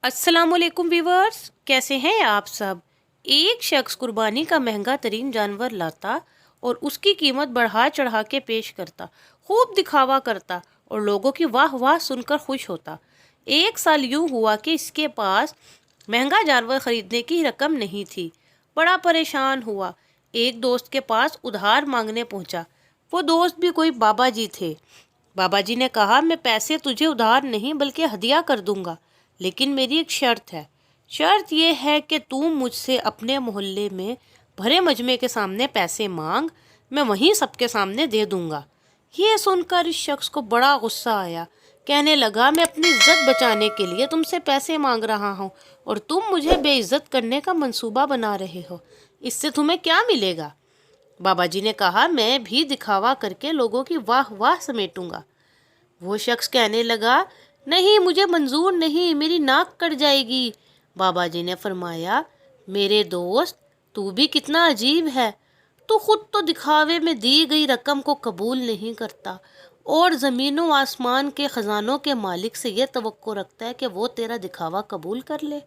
अस्सलाम वालेकुम व्यूवर्स, कैसे हैं आप सब। एक शख्स कुर्बानी का महंगा तरीन जानवर लाता और उसकी कीमत बढ़ा चढ़ा के पेश करता, खूब दिखावा करता और लोगों की वाह वाह सुनकर खुश होता। एक साल यूं हुआ कि इसके पास महंगा जानवर खरीदने की रकम नहीं थी। बड़ा परेशान हुआ, एक दोस्त के पास उधार मांगने पहुंचा। वो दोस्त भी कोई बाबा जी थे। बाबा जी ने कहा, मैं पैसे तुझे उधार नहीं बल्कि हदिया कर दूंगा, लेकिन मेरी एक शर्त है। शर्त यह है कि तू मुझसे अपने मोहल्ले में भरे मजमे के सामने पैसे मांग, मैं वहीं सबके सामने दे दूंगा। ये सुनकर इस शख्स को बड़ा गुस्सा आया। कहने लगा, मैं अपनी इज्जत बचाने के लिए तुमसे पैसे मांग रहा हूँ और तुम मुझे बेइज्जत करने का मंसूबा बना रहे हो। इससे तुम्हें क्या मिलेगा? बाबा जी ने कहा, मैं भी दिखावा करके लोगों की वाह वाह समेटूंगा। वो शख्स कहने लगा, नहीं, मुझे मंजूर नहीं, मेरी नाक कट जाएगी। बाबा जी ने फरमाया, मेरे दोस्त, तू भी कितना अजीब है। तू खुद तो दिखावे में दी गई रकम को कबूल नहीं करता और ज़मीनों आसमान के ख़जानों के मालिक से यह तवक्को रखता है कि वो तेरा दिखावा कबूल कर ले।